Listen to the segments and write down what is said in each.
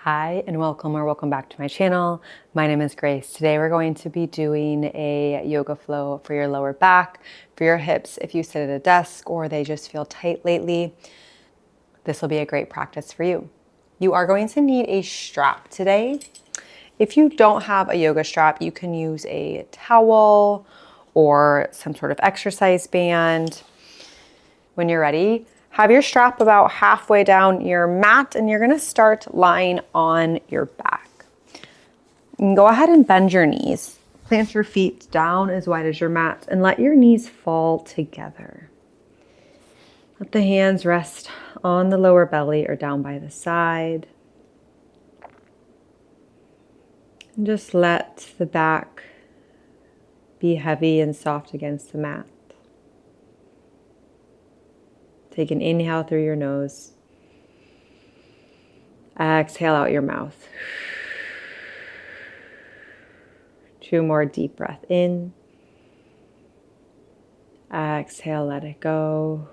Hi and welcome back to my channel. My name is Grace. Today we're going to be doing a yoga flow for your lower back, for your hips if you sit at a desk or they just feel tight lately. This will be a great practice for you. You are going to need a strap today. If you don't have a yoga strap, you can use a towel or some sort of exercise band. When you're ready, have your strap about halfway down your mat and you're gonna start lying on your back. You can go ahead and bend your knees. Plant your feet down as wide as your mat and let your knees fall together. Let the hands rest on the lower belly or down by the side. And just let the back be heavy and soft against the mat. Take an inhale through your nose. Exhale out your mouth. 2 more deep breath in. Exhale, let it go.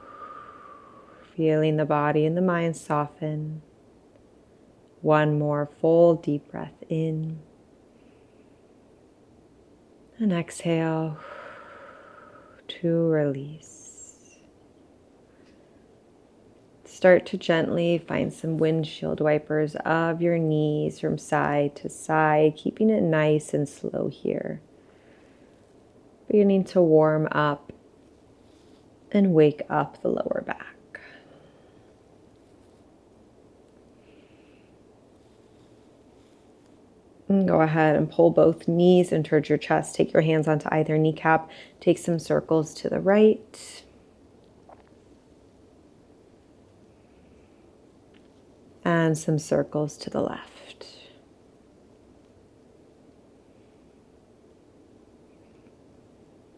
Feeling the body and the mind soften. 1 more full deep breath in. And exhale to release. Start to gently find some windshield wipers of your knees from side to side, keeping it nice and slow here. Beginning to warm up and wake up the lower back. And go ahead and pull both knees in towards your chest. Take your hands onto either kneecap. Take some circles to the right. And some circles to the left.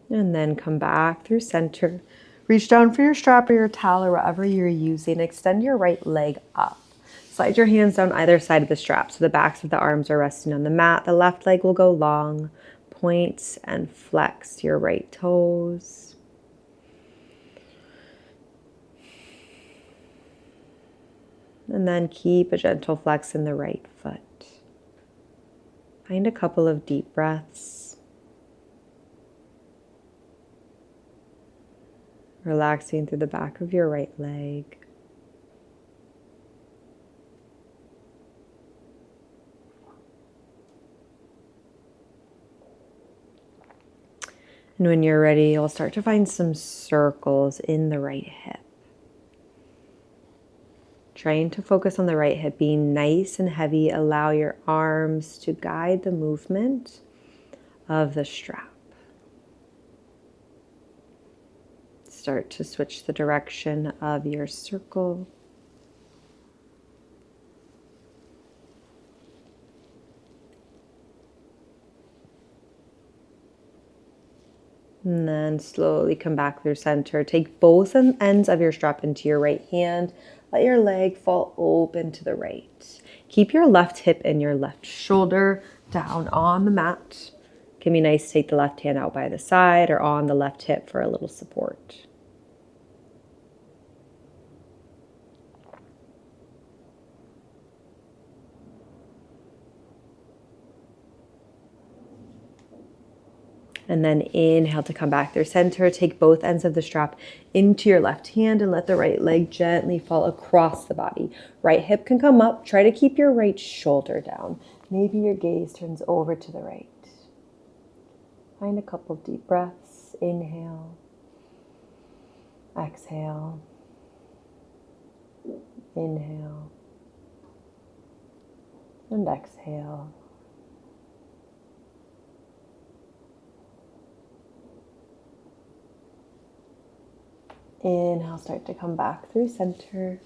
And then come back through center. Reach down for your strap or your towel or whatever you're using. Extend your right leg up. Slide your hands down either side of the strap so the backs of the arms are resting on the mat. The left leg will go long. Point and flex your right toes. And then keep a gentle flex in the right foot. Find a couple of deep breaths. Relaxing through the back of your right leg. And when you're ready, you'll start to find some circles in the right hip. Trying to focus on the right hip being nice and heavy. Allow your arms to guide the movement of the strap. Start to switch the direction of your circle. And then slowly come back through center. Take both ends of your strap into your right hand. Let your leg fall open to the right. Keep your left hip and your left shoulder down on the mat. It can be nice to take the left hand out by the side or on the left hip for a little support. And then inhale to come back through center. Take both ends of the strap into your left hand and let the right leg gently fall across the body. Right hip can come up. Try to keep your right shoulder down. Maybe your gaze turns over to the right. Find a couple deep breaths. Inhale. Exhale. Inhale. And exhale. Inhale, start to come back through center.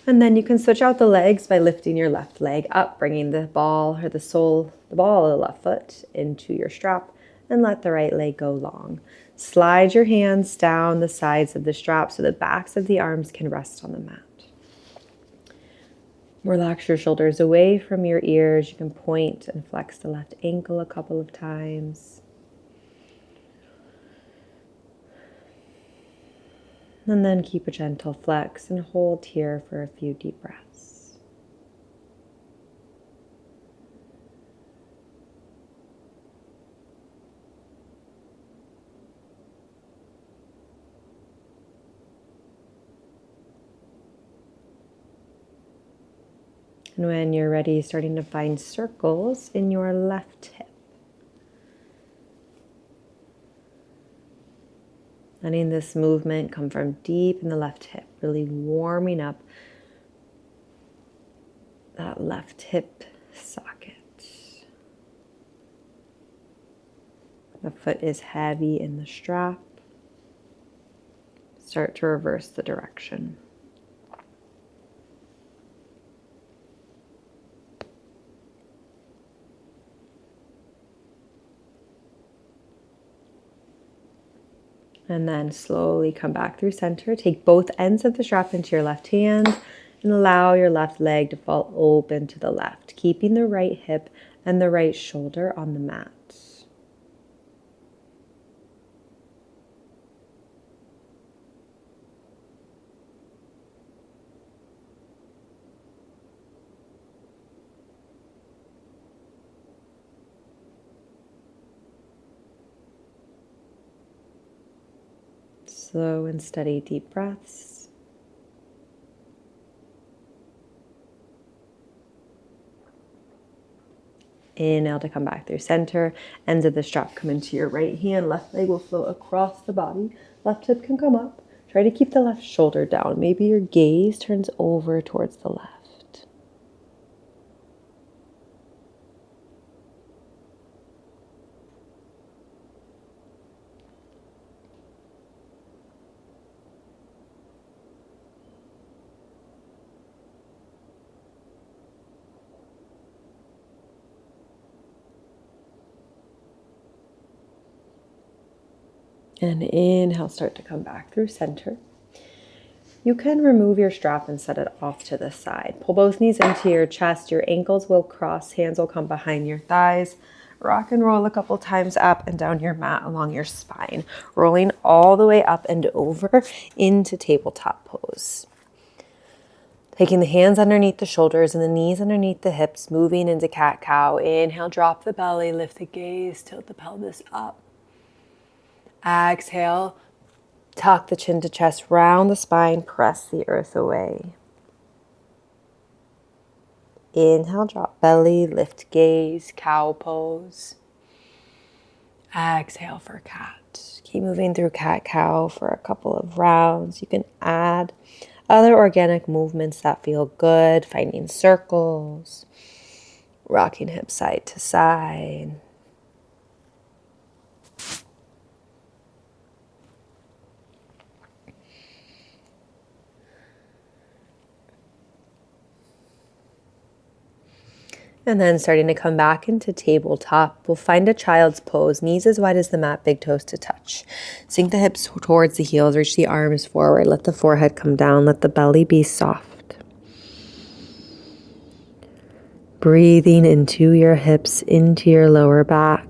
And then you can switch out the legs by lifting your left leg up, bringing the ball or the ball of the left foot into your strap, and let the right leg go long. Slide your hands down the sides of the strap so the backs of the arms can rest on the mat. Relax your shoulders away from your ears. You can point and flex the left ankle a couple of times. And then keep a gentle flex and hold here for a few deep breaths. And when you're ready, starting to find circles in your left hip. Letting this movement come from deep in the left hip, really warming up that left hip socket. The foot is heavy in the strap. Start to reverse the direction. And then slowly come back through center. Take both ends of the strap into your left hand and allow your left leg to fall open to the left, keeping the right hip and the right shoulder on the mat. Slow and steady deep breaths. Inhale to come back through center. Ends of the strap come into your right hand. Left leg will float across the body. Left hip can come up. Try to keep the left shoulder down. Maybe your gaze turns over towards the left. And inhale, start to come back through center. You can remove your strap and set it off to the side. Pull both knees into your chest. Your ankles will cross. Hands will come behind your thighs. Rock and roll a couple times up and down your mat along your spine. Rolling all the way up and over into tabletop pose. Taking the hands underneath the shoulders and the knees underneath the hips. Moving into cat-cow. Inhale, drop the belly. Lift the gaze. Tilt the pelvis up. Exhale, tuck the chin to chest, round the spine, press the earth away. Inhale, drop belly, lift gaze, cow pose. Exhale for cat. Keep moving through cat-cow for a couple of rounds. You can add other organic movements that feel good, finding circles, rocking hips side to side. And then starting to come back into tabletop, we'll find a child's pose, knees as wide as the mat, big toes to touch. Sink the hips towards the heels, reach the arms forward, let the forehead come down, let the belly be soft. Breathing into your hips, into your lower back.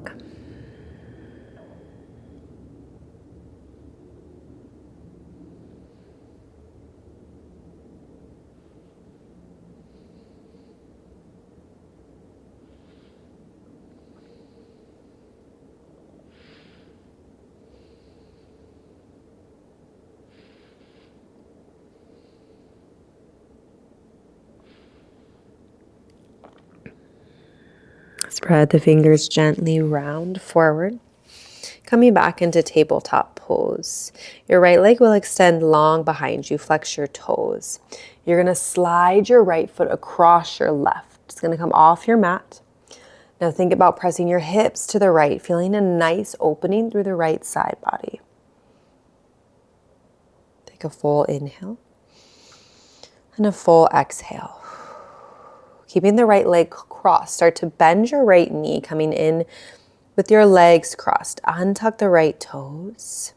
Spread the fingers gently round forward. Coming back into tabletop pose. Your right leg will extend long behind you. Flex your toes. You're going to slide your right foot across your left. It's going to come off your mat. Now think about pressing your hips to the right, feeling a nice opening through the right side body. Take a full inhale and a full exhale. Keeping the right leg crossed, start to bend your right knee, coming in with your legs crossed. Untuck the right toes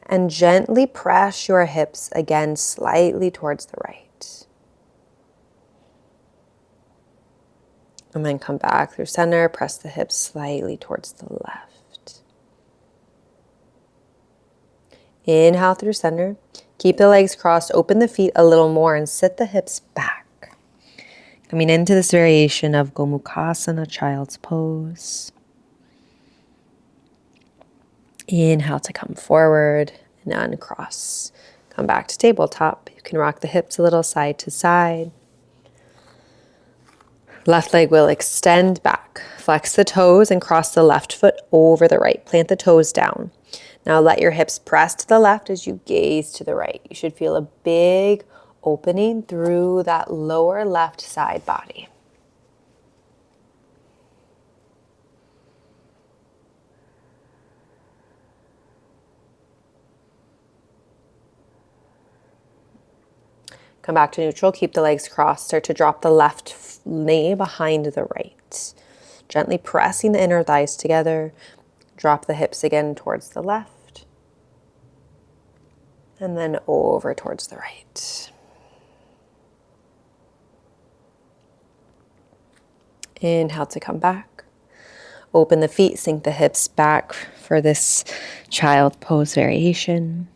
and gently press your hips again slightly towards the right. And then come back through center, press the hips slightly towards the left. Inhale through center. Keep the legs crossed, open the feet a little more and sit the hips back. Coming into this variation of Gomukhasana, child's pose. Inhale to come forward and uncross. Come back to tabletop. You can rock the hips a little side to side. Left leg will extend back. Flex the toes and cross the left foot over the right. Plant the toes down. Now let your hips press to the left as you gaze to the right. You should feel a big opening through that lower left side body. Come back to neutral. Keep the legs crossed. Start to drop the left knee behind the right. Gently pressing the inner thighs together. Drop the hips again towards the left. And then over towards the right. Inhale to come back. Open the feet, sink the hips back for this child pose variation.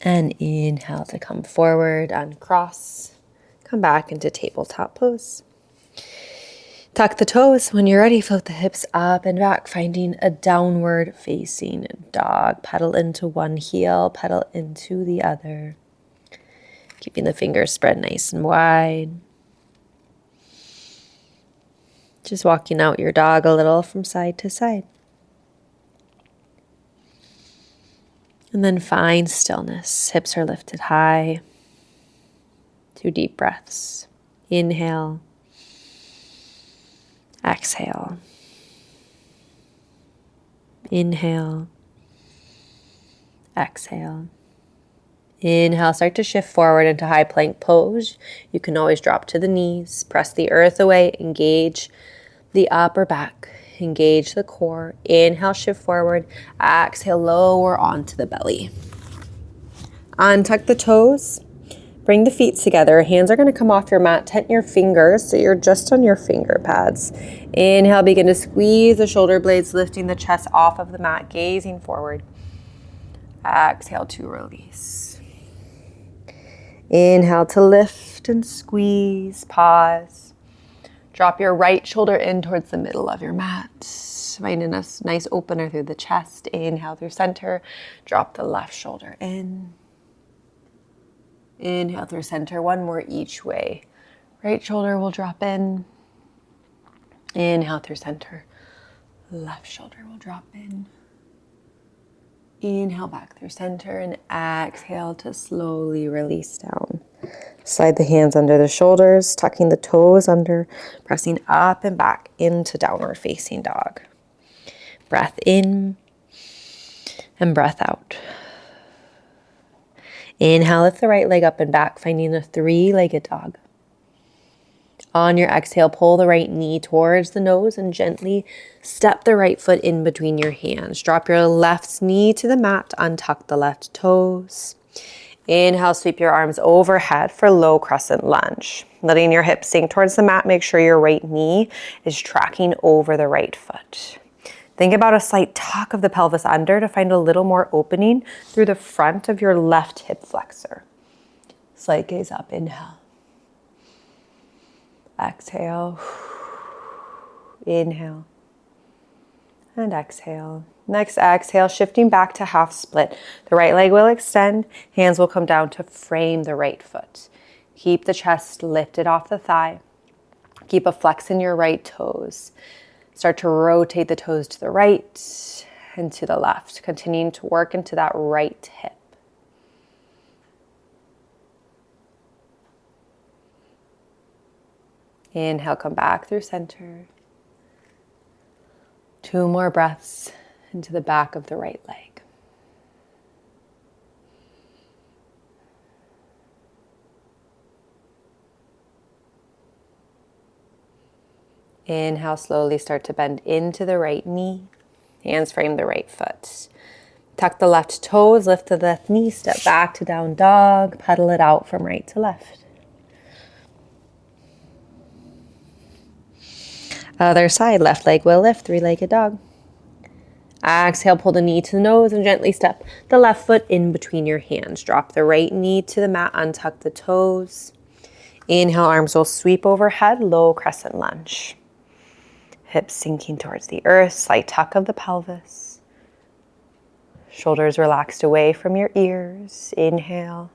And inhale to come forward, uncross. Come back into tabletop pose. Tuck the toes. When you're ready, float the hips up and back, finding a downward facing dog. Pedal into one heel, pedal into the other. Keeping the fingers spread nice and wide. Just walking out your dog a little from side to side. And then find stillness. Hips are lifted high. 2 deep breaths. Inhale. Exhale. Inhale. Exhale. Inhale, start to shift forward into high plank pose. You can always drop to the knees, press the earth away, engage the upper back, engage the core. Inhale, shift forward. Exhale, lower onto the belly. Untuck the toes. Bring the feet together. Hands are going to come off your mat. Tent your fingers so you're just on your finger pads. Inhale, begin to squeeze the shoulder blades, lifting the chest off of the mat, gazing forward. Exhale to release. Inhale to lift and squeeze. Pause. Drop your right shoulder in towards the middle of your mat. Finding a nice opener through the chest. Inhale through center. Drop the left shoulder in. Inhale through center. One more each way. Right shoulder will drop in. Inhale through center. Left shoulder will drop in. Inhale back through center and exhale to slowly release down. Slide the hands under the shoulders, tucking the toes under, pressing up and back into downward facing dog. Breath in and breath out. Inhale, lift the right leg up and back, finding a 3-legged dog. On your exhale, pull the right knee towards the nose and gently step the right foot in between your hands. Drop your left knee to the mat, untuck the left toes. Inhale, sweep your arms overhead for low crescent lunge. Letting your hips sink towards the mat, make sure your right knee is tracking over the right foot. Think about a slight tuck of the pelvis under to find a little more opening through the front of your left hip flexor. Slight gaze up, inhale. Exhale. Inhale. And exhale. Next exhale, shifting back to half split. The right leg will extend. Hands will come down to frame the right foot. Keep the chest lifted off the thigh. Keep a flex in your right toes. Start to rotate the toes to the right and to the left, continuing to work into that right hip. Inhale, come back through center. 2 more breaths into the back of the right leg. Inhale, slowly start to bend into the right knee. Hands frame the right foot. Tuck the left toes, lift the left knee, step back to down dog, pedal it out from right to left. Other side, left leg will lift, 3-legged dog. Exhale, pull the knee to the nose and gently step the left foot in between your hands. Drop the right knee to the mat, untuck the toes. Inhale, arms will sweep overhead, low crescent lunge. Hips sinking towards the earth, slight tuck of the pelvis. Shoulders relaxed away from your ears. Inhale.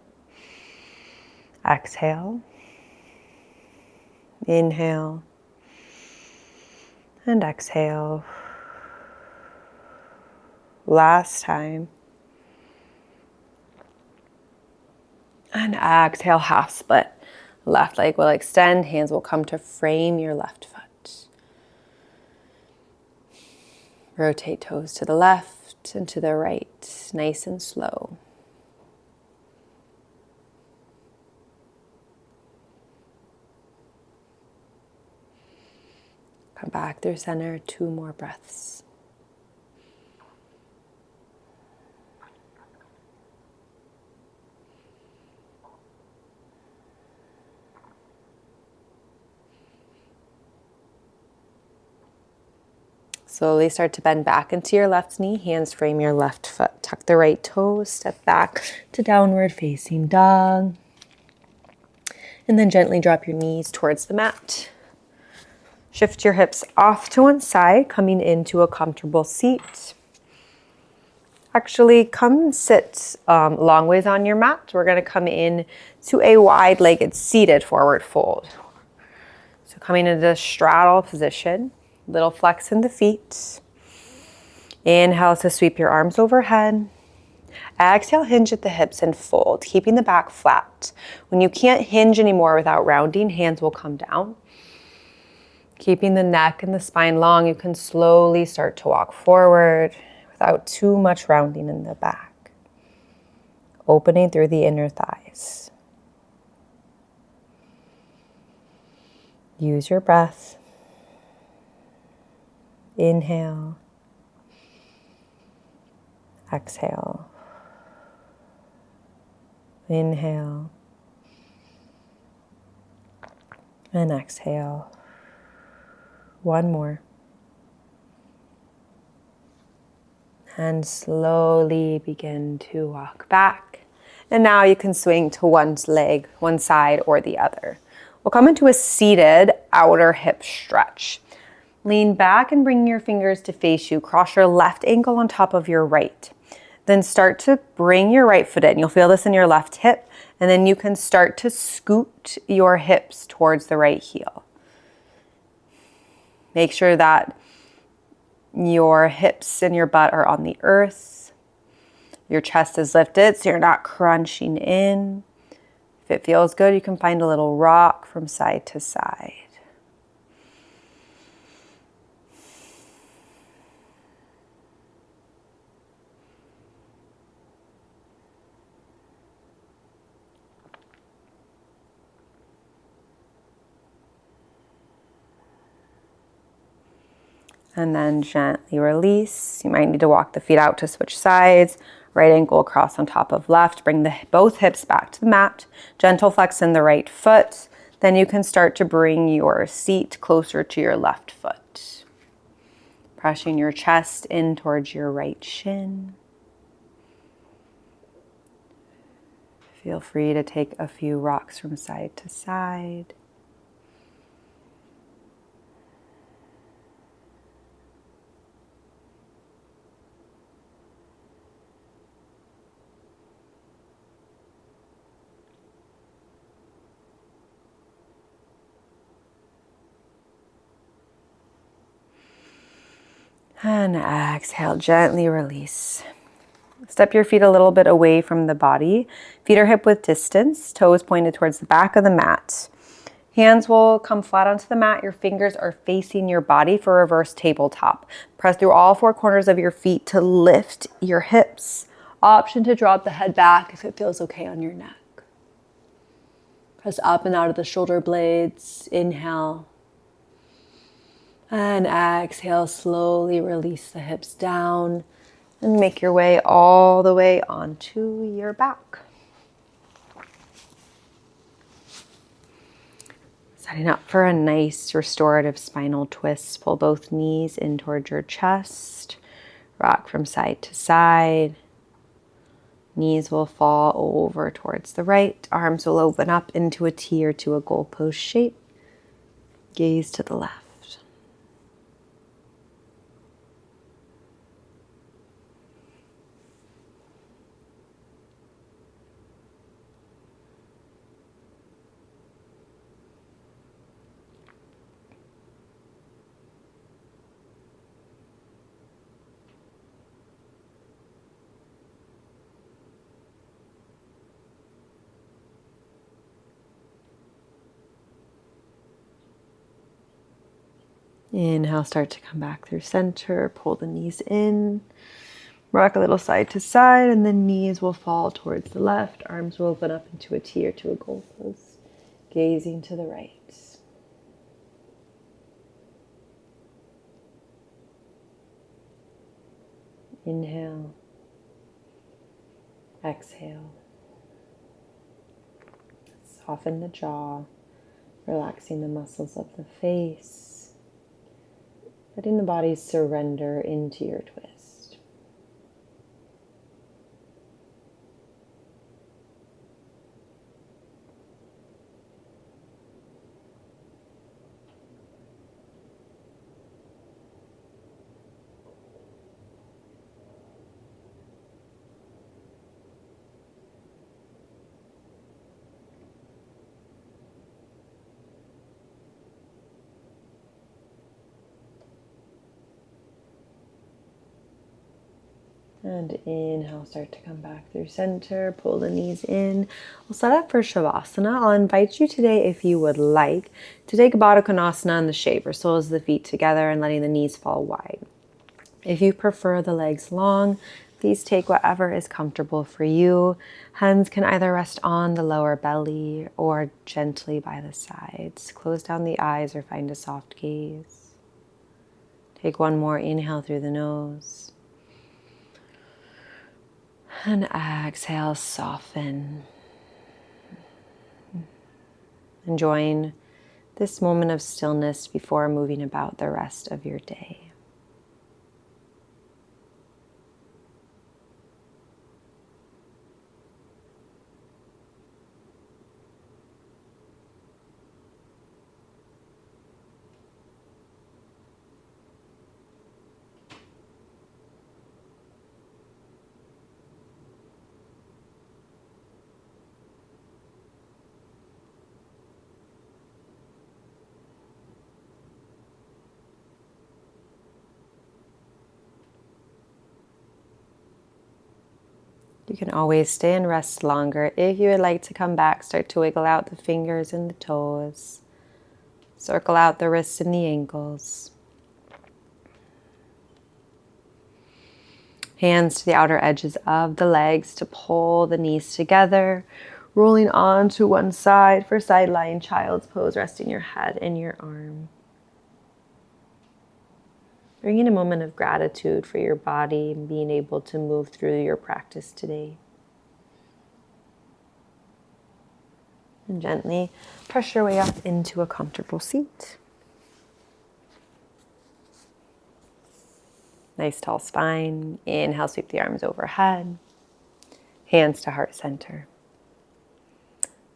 Exhale. Inhale. And exhale. Last time. And exhale, half split. Left leg will extend, hands will come to frame your left foot. Rotate toes to the left and to the right, nice and slow. Come back through center, 2 more breaths. Slowly start to bend back into your left knee, hands frame your left foot. Tuck the right toes, step back to downward facing dog. And then gently drop your knees towards the mat. Shift your hips off to one side, coming into a comfortable seat. Actually, come sit long ways on your mat. We're going to come in to a wide-legged seated forward fold. So coming into straddle position, little flex in the feet. Inhale to sweep your arms overhead. Exhale, hinge at the hips and fold, keeping the back flat. When you can't hinge anymore without rounding, hands will come down. Keeping the neck and the spine long, you can slowly start to walk forward without too much rounding in the back. Opening through the inner thighs. Use your breath. Inhale. Exhale. Inhale. And exhale. One more. And slowly begin to walk back. And now you can swing to one's leg, one side or the other. We'll come into a seated outer hip stretch. Lean back and bring your fingers to face you. Cross your left ankle on top of your right. Then start to bring your right foot in. You'll feel this in your left hip. And then you can start to scoot your hips towards the right heel. Make sure that your hips and your butt are on the earth. Your chest is lifted so you're not crunching in. If it feels good, you can find a little rock from side to side. And then gently release. You might need to walk the feet out to switch sides. Right ankle across on top of left. Bring both hips back to the mat. Gentle flex in the right foot. Then you can start to bring your seat closer to your left foot. Pressing your chest in towards your right shin. Feel free to take a few rocks from side to side. And exhale, gently release. Step your feet a little bit away from the body. Feet are hip width distance, toes pointed towards the back of the mat. Hands will come flat onto the mat. Your fingers are facing your body for reverse tabletop. Press through all 4 corners of your feet to lift your hips. Option to drop the head back if it feels okay on your neck. Press up and out of the shoulder blades. Inhale. And exhale, slowly release the hips down and make your way all the way onto your back. Setting up for a nice restorative spinal twist. Pull both knees in towards your chest. Rock from side to side. Knees will fall over towards the right. Arms will open up into a T or to a goalpost shape. Gaze to the left. Inhale, start to come back through center. Pull the knees in. Rock a little side to side, and then knees will fall towards the left. Arms will open up into a T or to a goal pose. Gazing to the right. Inhale. Exhale. Soften the jaw, relaxing the muscles of the face, letting the body surrender into your twist. And inhale, start to come back through center, pull the knees in. We'll set up for Shavasana. I'll invite you today, if you would like, to take Baddha Konasana in the shape, or soles of the feet together and letting the knees fall wide. If you prefer the legs long, please take whatever is comfortable for you. Hands can either rest on the lower belly or gently by the sides. Close down the eyes or find a soft gaze. Take one more inhale through the nose. And exhale, soften. Enjoying this moment of stillness before moving about the rest of your day. You can always stay and rest longer. If you would like to come back, start to wiggle out the fingers and the toes. Circle out the wrists and the ankles. Hands to the outer edges of the legs to pull the knees together. Rolling on to one side for side lying child's pose, resting your head and your arm. Bring in a moment of gratitude for your body and being able to move through your practice today. And gently press your way up into a comfortable seat. Nice tall spine. Inhale, sweep the arms overhead. Hands to heart center.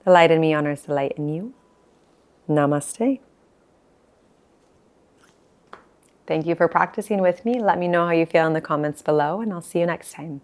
The light in me honors the light in you. Namaste. Thank you for practicing with me. Let me know how you feel in the comments below, and I'll see you next time.